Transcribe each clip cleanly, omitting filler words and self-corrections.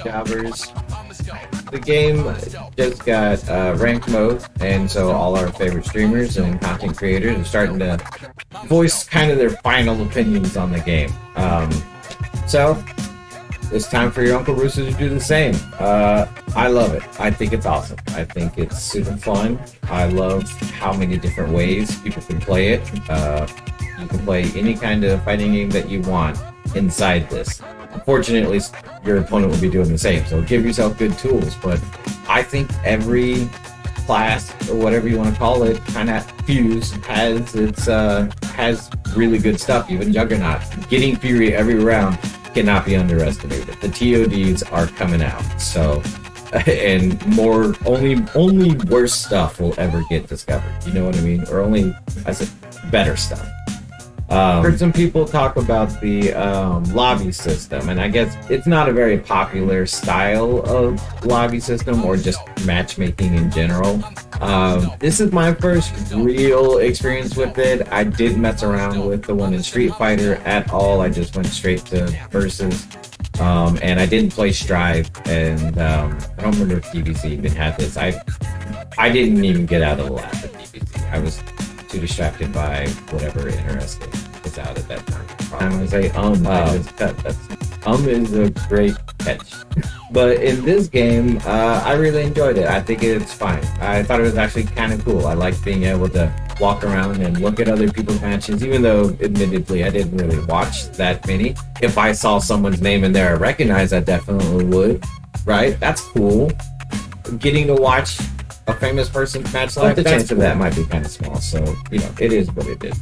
Jobbers. The game just got ranked mode, and so all our favorite streamers and content creators are starting to voice kind of their final opinions on the game. So it's time for your Uncle Rooster to do the same. I love it. I think it's awesome. I think it's super fun. I love how many different ways people can play it. You can play any kind of fighting game that you want inside this. Unfortunately, your opponent will be doing the same, so give yourself good tools. But I think every class, or whatever you want to call it, kind of Fuse has its has really good stuff. Even Juggernaut, getting Fury every round cannot be underestimated. The TODs are coming out, so and more only worse stuff will ever get discovered. You know what I mean? Or only, I said, better stuff. Heard some people talk about the lobby system, and I guess it's not a very popular style of lobby system or just matchmaking in general. This is my first real experience with it. I didn't mess around with the one in Street Fighter at all. I just went straight to Versus, and I didn't play Strive, and I don't remember if DBC even had this. I didn't even get out of the lab at DBC. I was too distracted by whatever interesting was out at that time. I'm gonna say is a great catch. But in this game, I really enjoyed it. I think it's fine. I thought it was actually kind of cool. I like being able to walk around and look at other people's matches, even though admittedly I didn't really watch that many. If I saw someone's name in there I recognize, I definitely would, right? That's cool. Getting to watch a famous person's match live, the chance of that might be kind of small, so you know, it is what it is.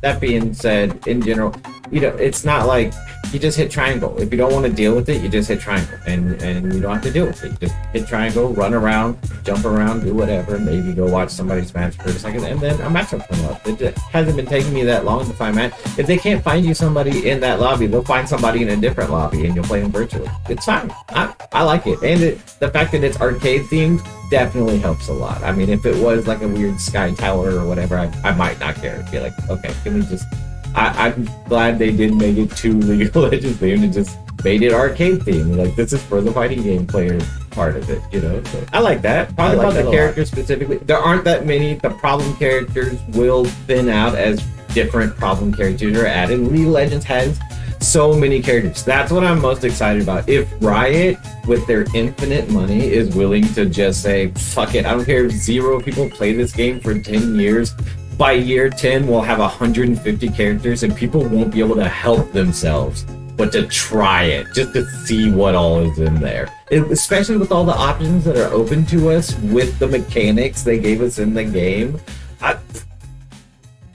That being said, in general, you know, it's not like you just hit triangle. If you don't want to deal with it, you just hit triangle, and you don't have to deal with it. You just hit triangle, run around, jump around, do whatever, maybe go watch somebody's match for a second, and then a match will come up. It just hasn't been taking me that long to find match. If they can't find you somebody in that lobby, they'll find somebody in a different lobby, and you'll play them virtually. It's fine. I like it, and the fact that it's arcade themed definitely helps a lot. I mean, if it was like a weird Sky Tower or whatever, I might not care. It'd be like, okay, can we just... I'm glad they didn't make it too League of Legends themed and just made it arcade themed. Like, this is for the fighting game player part of it, you know? So I like that. Probably about the characters specifically. There aren't that many. The problem characters will thin out as different problem characters are added. League of Legends has so many characters. That's what I'm most excited about. If Riot, with their infinite money, is willing to just say, fuck it, I don't care if 0 people play this game for 10 years, by year 10 we'll have 150 characters and people won't be able to help themselves but to try it, just to see what all is in there. Especially with all the options that are open to us with the mechanics they gave us in the game.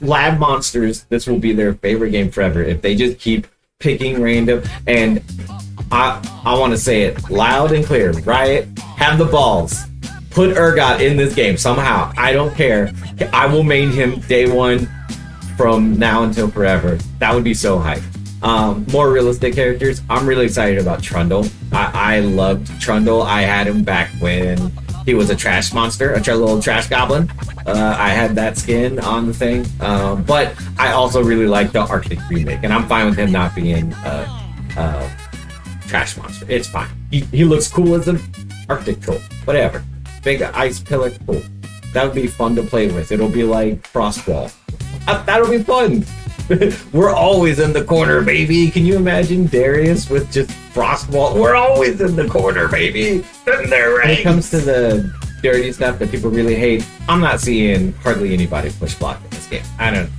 Lab Monsters, this will be their favorite game forever if they just keep picking random. And I want to say it loud and clear. Riot, have the balls. Put Urgot in this game somehow. I don't care. I will main him day one from now until forever. That would be so hype. More realistic characters. I'm really excited about Trundle. I loved Trundle. I had him back when he was a trash monster, a little trash goblin. I had that skin on the thing. But I also really like the Arctic remake, and I'm fine with him not being trash monster. It's fine. He looks cool as an Arctic troll. Whatever. Big ice pillar, cool. That would be fun to play with. It'll be like Frostwall. That'll be fun. We're always in the corner, baby. Can you imagine Darius with just Frostwall? We're always in the corner, baby. When it comes to the dirty stuff that people really hate, I'm not seeing hardly anybody push block in this game. I don't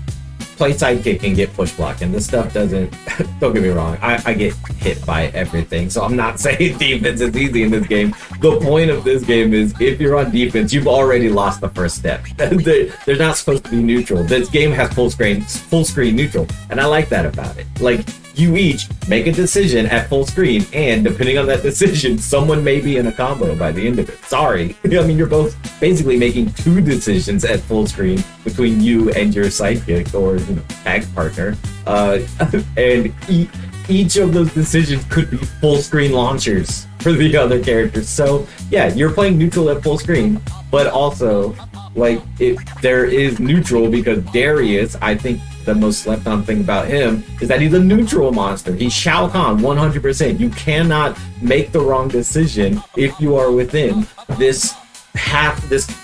play sidekick and get push block, and this stuff doesn't. Don't get me wrong, I get hit by everything, so I'm not saying defense is easy in this game. The point of this game is if you're on defense, you've already lost the first step. They're not supposed to be neutral. This game has full screen neutral, and I like that about it. Like, you each make a decision at full screen, and depending on that decision, someone may be in a combo by the end of it. Sorry. I mean, you're both basically making 2 decisions at full screen between you and your sidekick or tag partner. And each of those decisions could be full screen launchers for the other characters. So, yeah, you're playing neutral at full screen, but also, like, there is neutral because Darius, I think the most slept on thing about him is that he's a neutral monster. He's Shao Kahn 100%. You cannot make the wrong decision if you are within this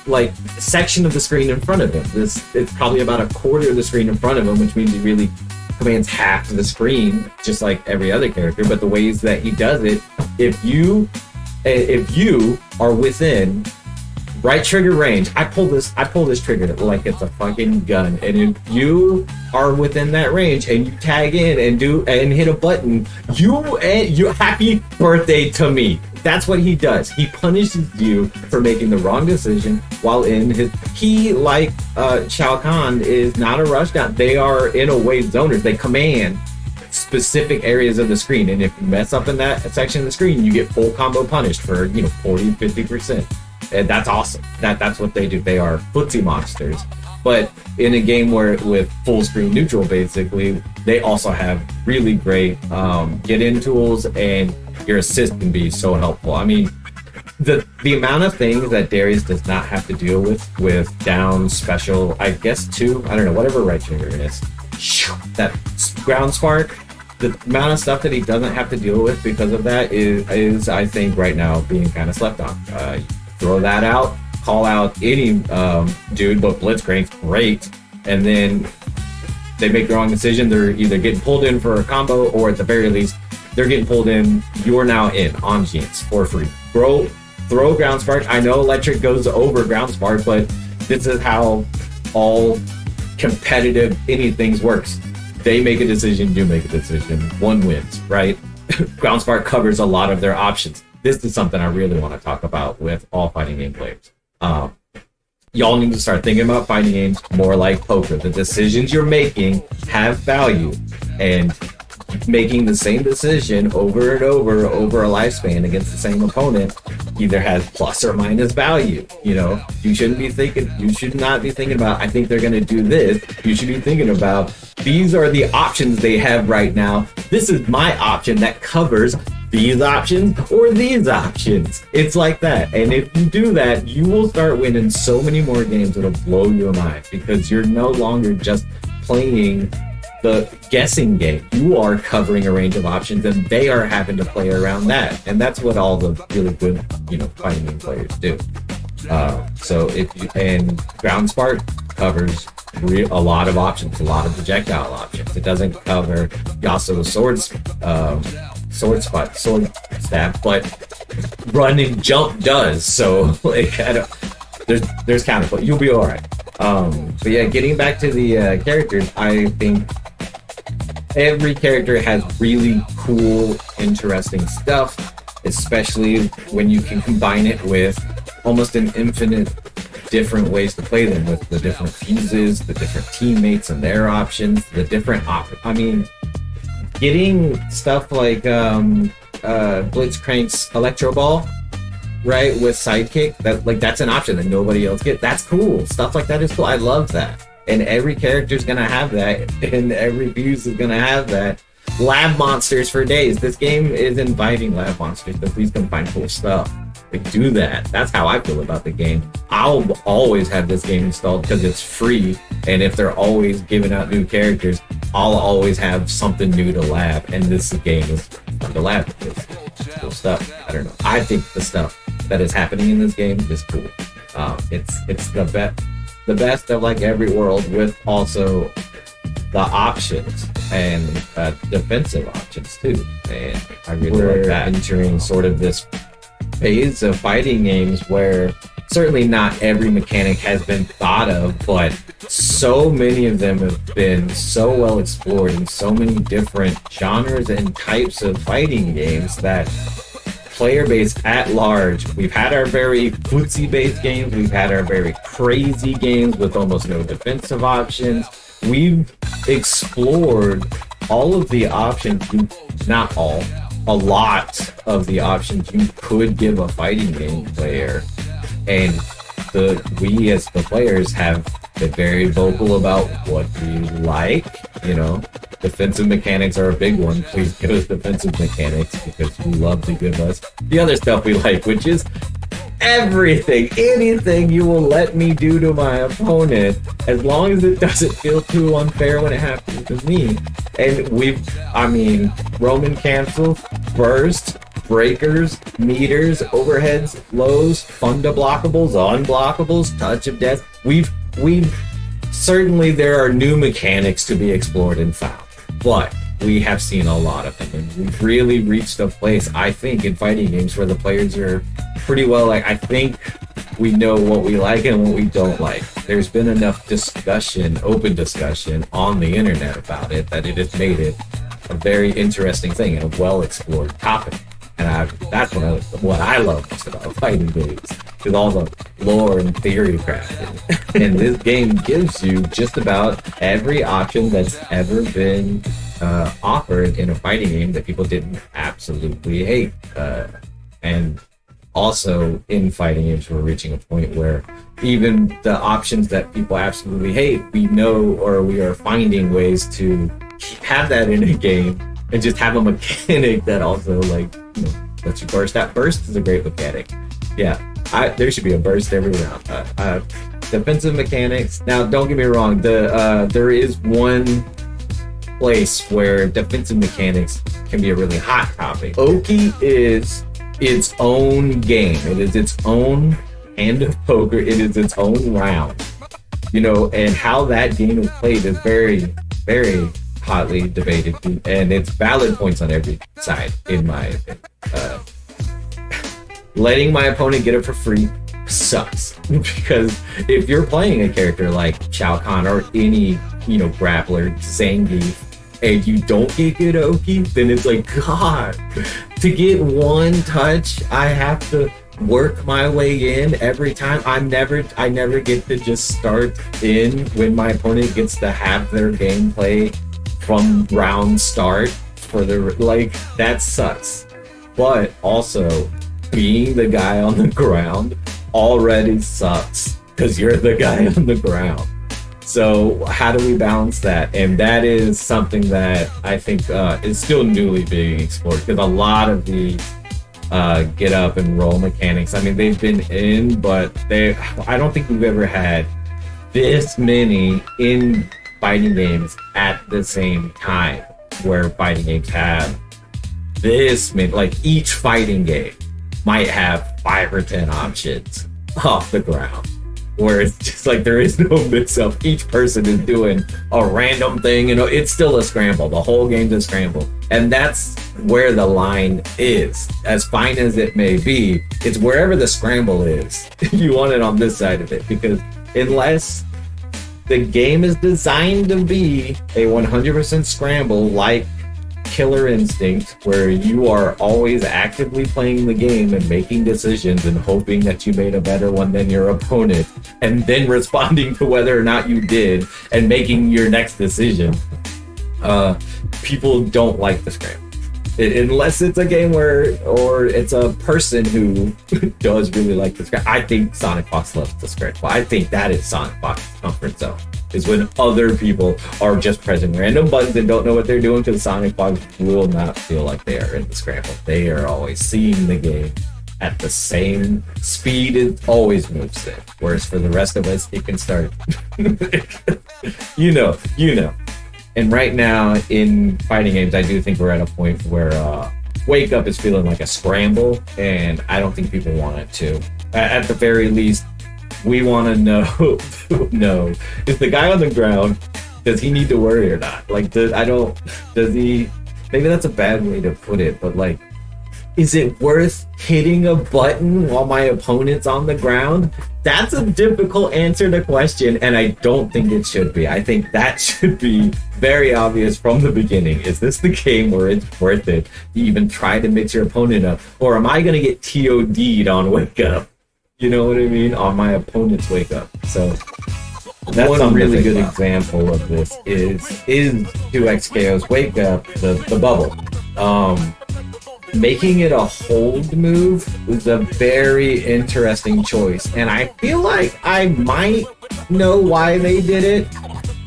like section of the screen in front of him. It's probably about a quarter of the screen in front of him, which means he really commands half of the screen, just like every other character. But the ways that he does it, if you are within right trigger range, I pull this trigger like it's a fucking gun, and if you are within that range and you tag in and hit a button, you happy birthday to me. That's what he does. He punishes you for making the wrong decision while in his... He, like Shao Kahn, is not a rushdown. They are, in a way, zoners. They command specific areas of the screen, and if you mess up in that section of the screen, you get full combo punished for 40-50%. And that's awesome. That's what they do. They are footsie monsters. But in a game where with full screen neutral, basically, they also have really great get-in tools, and your assist can be so helpful. I mean, the amount of things that Darius does not have to deal with down special, I guess 2, I don't know, whatever right trigger is, that ground spark, the amount of stuff that he doesn't have to deal with because of that is I think right now being kind of slept on. Throw that out, call out any dude, but Blitzcrank's great, and then they make the wrong decision. They're either getting pulled in for a combo, or at the very least, they're getting pulled in. You're now in on Genius for free. Throw ground spark. I know electric goes over ground spark, but this is how all competitive anything works. They make a decision, you make a decision, one wins, right? Ground spark covers a lot of their options. This is something I really want to talk about with all fighting game players. Y'all need to start thinking about fighting games more like poker. The decisions you're making have value, and making the same decision over and over a lifespan against the same opponent either has plus or minus value. You should not be thinking about, I think they're going to do this. You should be thinking about, these are the options they have right now. This is my option that covers these options or these options. It's like that. And if you do that, you will start winning so many more games that'll blow your mind, because you're no longer just playing the guessing game. You are covering a range of options, and they are having to play around that. And that's what all the really good, fighting game players do. And ground spark covers a lot of options, a lot of projectile options. It doesn't cover Yasuo's sword stab, but run and jump does. So there's counterplay. You'll be all right. But yeah, getting back to the characters, I think every character has really cool, interesting stuff, especially when you can combine it with almost an infinite different ways to play them, with the different fuses, the different teammates and their options, the different I mean, getting stuff like Blitzcrank's Electro Ball, right, with sidekick, that's an option that nobody else gets. That's cool. Stuff like that is cool. I love that. And every character's gonna have that, and every fuse is gonna have that. Lab monsters for days. This game is inviting lab monsters, so please come find cool stuff. Do that. That's how I feel about the game. I'll always have this game installed because it's free, and if they're always giving out new characters, I'll always have something new to lab, and this game is fun to lab because it's cool stuff. I don't know. I think the stuff that is happening in this game is cool. It's the best of like every world, with also the options and defensive options too. And I really like that. Entering sort of this phase of fighting games where certainly not every mechanic has been thought of, but so many of them have been so well explored in so many different genres and types of fighting games that player base at large, we've had our very footsie based games, we've had our very crazy games with almost no defensive options. We've explored all of the options, not all, a lot of the options you could give a fighting game player, and we as the players have been very vocal about what we like. Defensive mechanics are a big one. Please give us defensive mechanics, because we love to give us the other stuff we like, which is everything, anything you will let me do to my opponent, as long as it doesn't feel too unfair when it happens to me. And Roman cancels, burst, breakers, meters, overheads, lows, funda blockables, unblockables, touch of death. We've certainly, there are new mechanics to be explored and found, but we have seen a lot of them, and we've really reached a place, I think, in fighting games where the players are pretty well, like, I think we know what we like and what we don't like. There's been enough discussion, open discussion on the internet about it, that it has made it a very interesting thing and a well-explored topic. And that's what I love most about fighting games, is all the lore and theory crap. And this game gives you just about every option that's ever been offered in a fighting game that people didn't absolutely hate. And also in fighting games, we're reaching a point where even the options that people absolutely hate, we know, or we are finding ways to have that in a game and just have a mechanic that also, like, you know, lets you burst. That burst is a great mechanic. Yeah, there should be a burst every round. Defensive mechanics. Now, don't get me wrong. There is one place where defensive mechanics can be a really hot topic. Oki is its own game. It is its own hand of poker. It is its own round. You know, and how that game is played is very, very hotly debated, and it's valid points on every side, in my opinion. Letting my opponent get it for free sucks, because if you're playing a character like Shao Kahn or any, you know, grappler, Zangief, and you don't get good Oki, then it's like, God, to get one touch, I have to work my way in every time. I never get to just start in when my opponent gets to have their gameplay from round start for the, like, that sucks. But also, being the guy on the ground already sucks, because you're the guy on the ground. So how do we balance that? And that is something that I think is still newly being explored, because a lot of the get up and roll mechanics, I mean, they've been in, but I don't think we've ever had this many in fighting games at the same time, where fighting games have this many, like, each fighting game might have 5 or 10 options off the ground, where it's just like there is no mix up. Each person is doing a random thing, you know, it's still a scramble. The whole game's a scramble. And that's where the line is. As fine as it may be, it's wherever the scramble is. You want it on this side of it, because unless the game is designed to be a 100% scramble, like Killer Instinct, where you are always actively playing the game and making decisions and hoping that you made a better one than your opponent, and then responding to whether or not you did and making your next decision, people don't like the scramble. Unless it's a game or it's a person who does really like the scramble. I think Sonic Fox loves the scramble. I think that is Sonic Fox's comfort zone, is when other people are just pressing random buttons and don't know what they're doing, because Sonic Fox will not feel like they are in the scramble. They are always seeing the game at the same speed it always moves in. Whereas for the rest of us, it can start, you know. And right now in fighting games, I do think we're at a point where Wake Up is feeling like a scramble, and I don't think people want it to. At the very least, we want to know, is the guy on the ground, does he need to worry or not? Like, does he, maybe that's a bad way to put it, but like, is it worth hitting a button while my opponent's on the ground? That's a difficult answer to question, and I don't think it should be. I think that should be very obvious from the beginning. Is this the game where it's worth it to even try to mix your opponent up? Or am I going to get TOD'd on Wake Up? You know what I mean? On my opponent's Wake Up. So that's one really good example of this is 2XKO's Wake Up, the bubble. Making it a hold move was a very interesting choice, and I feel like I might know why they did it,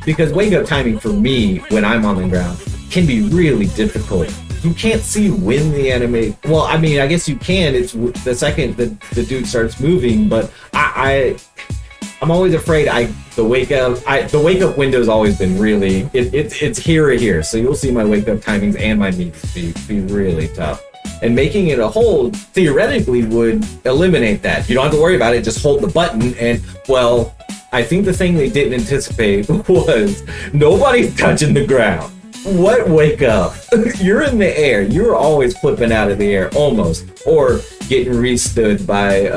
because Wake Up timing for me when I'm on the ground can be really difficult. you can't see when the anime. Well, I mean, I guess you can. It's the second the dude starts moving, but I'm always afraid. The wake up window's always been really it's here or here. So you'll see my wake up timings and my meets be really tough. And making it a hold theoretically would eliminate that. You don't have to worry about it. Just hold the button. And well, I think the thing they didn't anticipate was nobody's touching the ground. What wake up? You're in the air. You're always flipping out of the air, almost, or getting restood by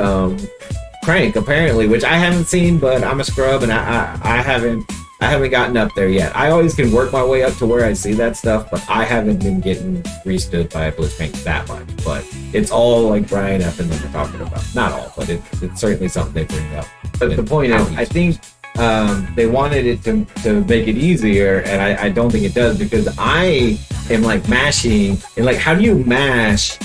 Crank apparently, which I haven't seen, but I'm a scrub and I haven't gotten up there yet. I always can work my way up to where I see that stuff, but I haven't been getting restood by Blitzcrank that much. But it's all like Brian F and them are talking about. Not all, but it's certainly something they bring up. But the point is, I think they wanted it to make it easier, and I don't think it does, because I am like mashing, and like, how do you mash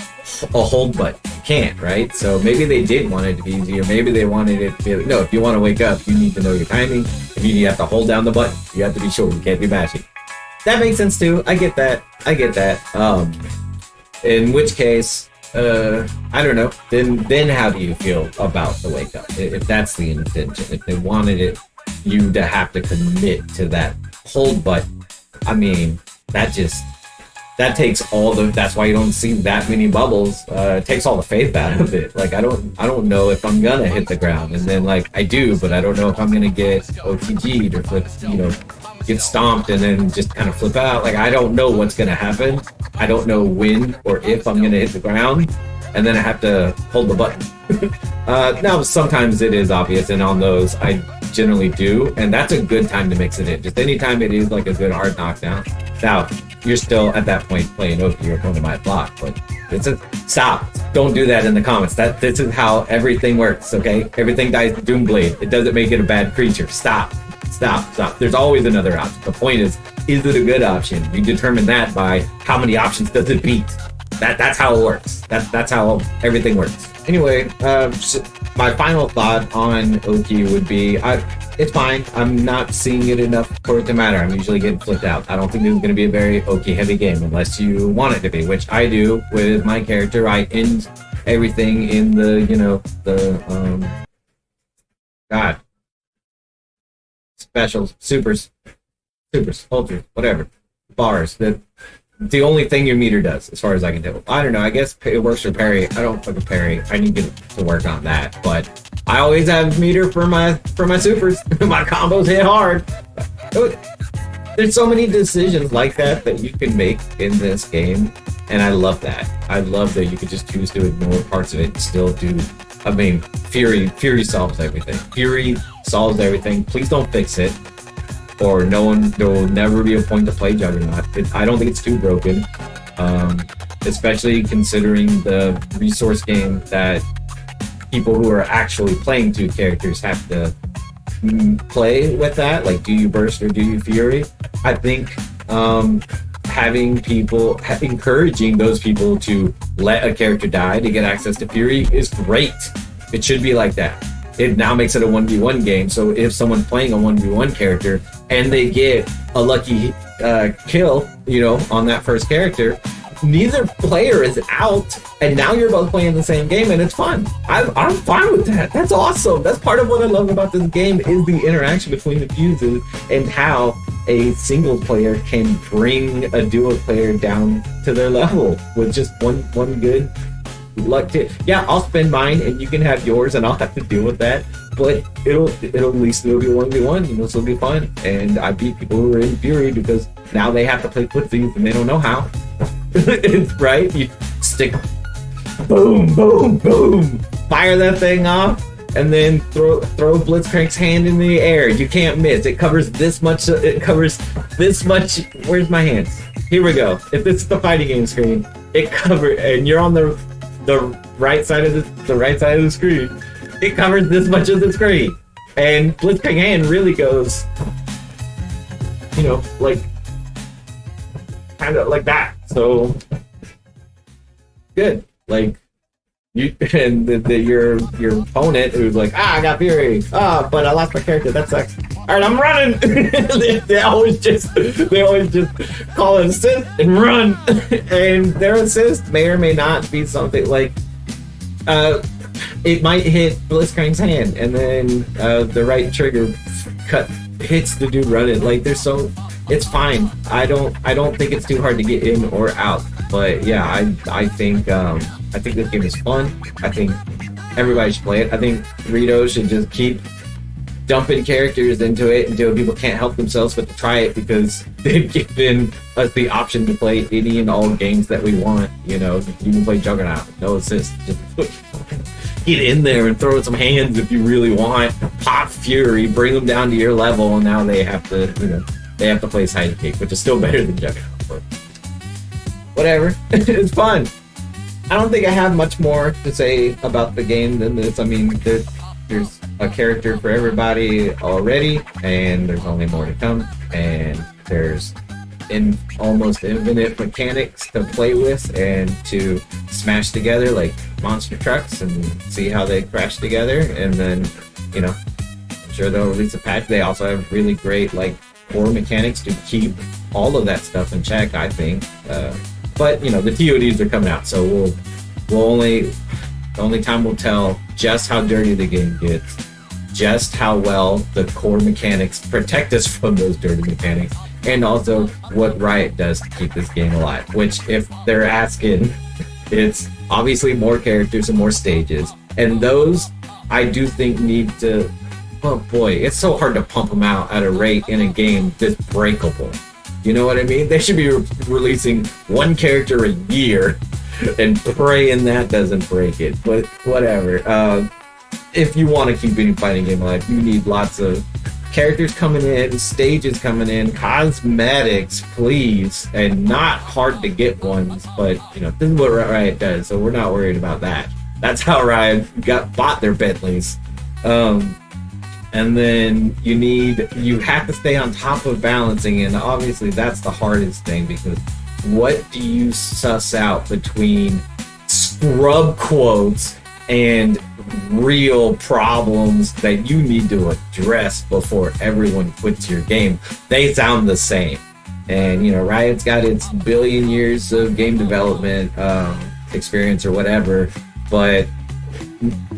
a hold button? You can't, right? So maybe they did want it to be easier. Maybe they wanted it to be like, no, if you want to wake up, you need to know your timing. If you have to hold down the button, you have to be sure. You can't be mashing. That makes sense too. I get that. In which case, I don't know. Then how do you feel about the wake up? If that's the intention, if they wanted you to have to commit to that hold button, I mean, that takes that's why you don't see that many bubbles. It takes all the faith out of it. Like, I don't know if I'm gonna hit the ground, and then like I do, but I don't know if I'm gonna get OTG'd or get stomped and then just kind of flip out. Like, I don't know what's gonna happen. I don't know when or if I'm gonna hit the ground, and then I have to hold the button. Now sometimes it is obvious, and on those I generally do, and that's a good time to mix it in. Just anytime it is like a good hard knockdown. Now, you're still at that point playing Oki, your opponent might block, but stop. Don't do that in the comments. This is how everything works, okay? Everything dies to Doomblade. It doesn't make it a bad creature. Stop. There's always another option. The point is it a good option? You determine that by how many options does it beat. That's how it works. That's how everything works. Anyway, my final thought on Oki would be, it's fine. I'm not seeing it enough for it to matter. I'm usually getting flipped out. I don't think this is going to be a very Oki heavy game unless you want it to be, which I do with my character. I end everything in the specials, supers, ultras, whatever, bars. The only thing your meter does, as far as I can tell. I don't know, I guess it works for parry. I don't fucking parry. I need to work on that, but I always have meter for my supers. My combos hit hard. There's so many decisions like that you can make in this game, and I love that. I love that you could just choose to ignore parts of it and still do. I mean, Fury solves everything. Fury solves everything. Please don't fix it, or there will never be a point to play Juggernaut. I don't think it's too broken, especially considering the resource game that people who are actually playing two characters have to play with that. Like, do you burst or do you Fury? I think having people, encouraging those people to let a character die to get access to Fury is great. It should be like that. It now makes it a 1v1 game, so if someone's playing a 1v1 character and they get a lucky kill, on that first character, neither player is out, and now you're both playing the same game, and it's fun. I'm fine with that. That's awesome. That's part of what I love about this game, is the interaction between the fuses and how a single player can bring a duo player down to their level with just one good luck tip. Yeah, I'll spend mine and you can have yours and I'll have to deal with that, but it'll at least still be 1v1, you know, so it'll be fun. And I beat people who are in Fury because now they have to play footsies and they don't know how. Right? You stick, boom, boom, boom, fire that thing off, and then throw Blitzcrank's hand in the air. You can't miss. It covers this much. It covers this much. Where's my hands? Here we go. If this is the fighting game screen, it covers, and you're on the right side of the screen. It covers this much of the screen, and Blitzcrank hand really goes, you know, like kind of like that. So good. Like you and your opponent who's like, I got Fury. But I lost my character. That sucks. all right, I'm running. they always just call an assist and run, and their assist may or may not be something like it might hit Blitzcrank's hand, and then the right trigger hits the dude running. Like it's fine. I don't think it's too hard to get in or out. But yeah, I think this game is fun. I think everybody should play it. I think Rito should just keep dumping characters into it until people can't help themselves but to try it, because they've given us the option to play any and all games that we want. You know, you can play Juggernaut, no assist. Just get in there and throw some hands if you really want. Pop Fury, bring them down to your level, and now they have to, play Sidekick, which is still better than Juggernaut. But whatever, it's fun. I don't think I have much more to say about the game than this. I mean, there's a character for everybody already, and there's only more to come, and there's almost infinite mechanics to play with and to smash together, like monster trucks, and see how they crash together. And then, I'm sure they'll release a patch. They also have really great core mechanics to keep all of that stuff in check, I think. But the TODs are coming out, so the only time will tell just how dirty the game gets, just how well the core mechanics protect us from those dirty mechanics, and also what Riot does to keep this game alive. Which, if they're asking, it's obviously more characters and more stages, and those I do think need to. Oh boy, it's so hard to pump them out at a rate in a game that's breakable. You know what I mean? They should be releasing one character a year and praying that doesn't break it. But whatever. If you want to keep any fighting game alive, you need lots of characters coming in, stages coming in, cosmetics, please, and not hard to get ones. But this is what Riot does, so we're not worried about that. That's how Riot bought their Bentleys. And then you have to stay on top of balancing, and obviously that's the hardest thing, because what do you suss out between scrub quotes and real problems that you need to address before everyone quits your game? They sound the same. And Riot's got its billion years of game development experience or whatever, but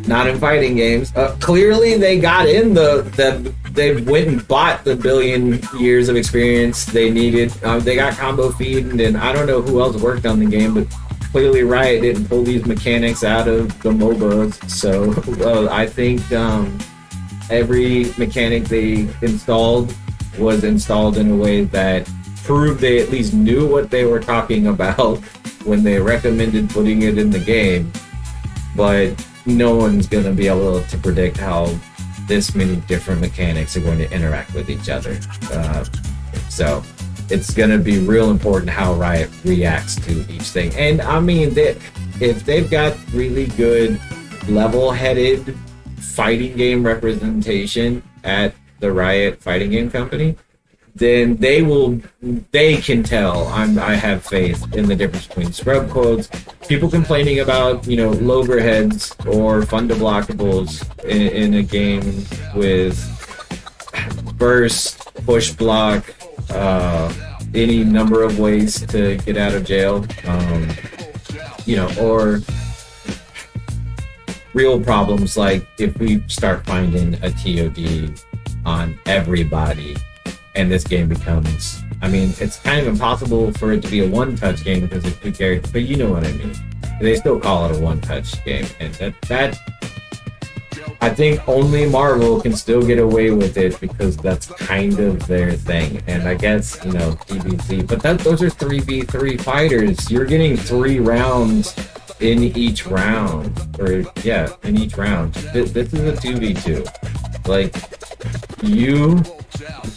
not in fighting games. Clearly they got in they went and bought the billion years of experience they needed. They got combo feed, and I don't know who else worked on the game, but clearly Riot didn't pull these mechanics out of the MOBAs. So I think every mechanic they installed was installed in a way that proved they at least knew what they were talking about when they recommended putting it in the game. But no one's going to be able to predict how this many different mechanics are going to interact with each other. So it's going to be real important how Riot reacts to each thing. And I mean, if they've got really good level-headed fighting game representation at the Riot fighting game company, then they can tell. I have faith in the difference between scrub quotes, people complaining about, lowberheads or fun deblockables in a game with burst, push block, any number of ways to get out of jail, or real problems like if we start finding a TOD on everybody, and this game becomes, it's kind of impossible for it to be a one-touch game because of two characters, but you know what I mean. They still call it a one-touch game, and that I think only Marvel can still get away with it because that's kind of their thing. And I guess, DBZ, but those are 3v3 fighters. You're getting 3 rounds in each round, in each round. This is a 2v2. You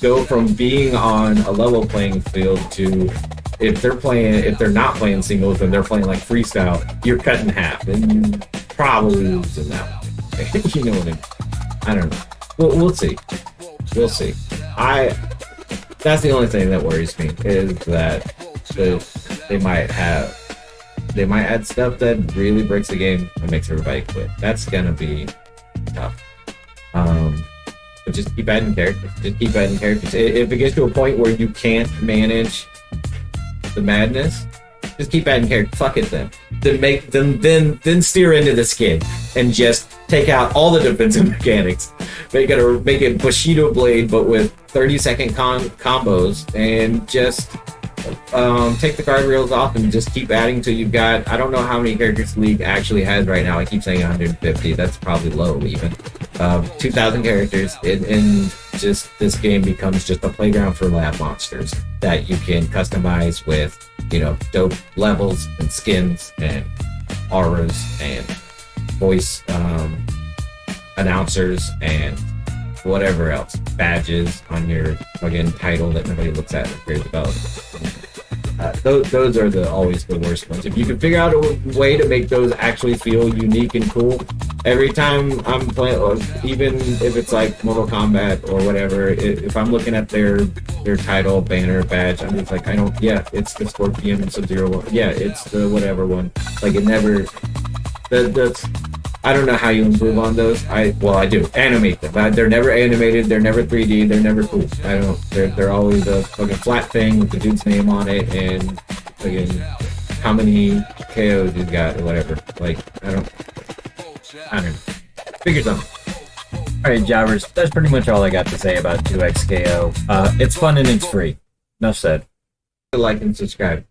go from being on a level playing field to if they're not playing singles and they're playing freestyle, you're cut in half and you probably lose in that one. You know what I mean? I don't know. We'll see. That's the only thing that worries me, is that they might add stuff that really breaks the game and makes everybody quit. That's gonna be tough. But just keep adding characters. Just keep adding characters. If it gets to a point where you can't manage the madness, just keep adding characters. Fuck it then. Then steer into the skin and just take out all the defensive mechanics. Make it Bushido Blade, but with 30-second combos, and just take the guardrails off and just keep adding till you've got, I don't know how many characters the League actually has right now. I keep saying 150. That's probably low even. 2,000 characters, and just this game becomes just a playground for lab monsters that you can customize with, dope levels and skins and auras and voice announcers and whatever else, badges on your fucking title that nobody looks at and cares about. Those are always the worst ones. If you can figure out a way to make those actually feel unique and cool, every time I'm playing, even if it's like Mortal Kombat or whatever, if I'm looking at their title, banner, badge, I'm just like, it's the Scorpion and Sub-Zero one. Yeah, it's the whatever one. Like, it never, that's, I don't know how you improve on those. I do. Animate them. They're never animated. They're never 3D. They're never cool. I don't. They're always a fucking flat thing with the dude's name on it and fucking how many KOs he's got or whatever. Like, I don't know. Figure something. Alright, Jobbers, that's pretty much all I got to say about 2XKO. It's fun and it's free. Enough said. Like and subscribe.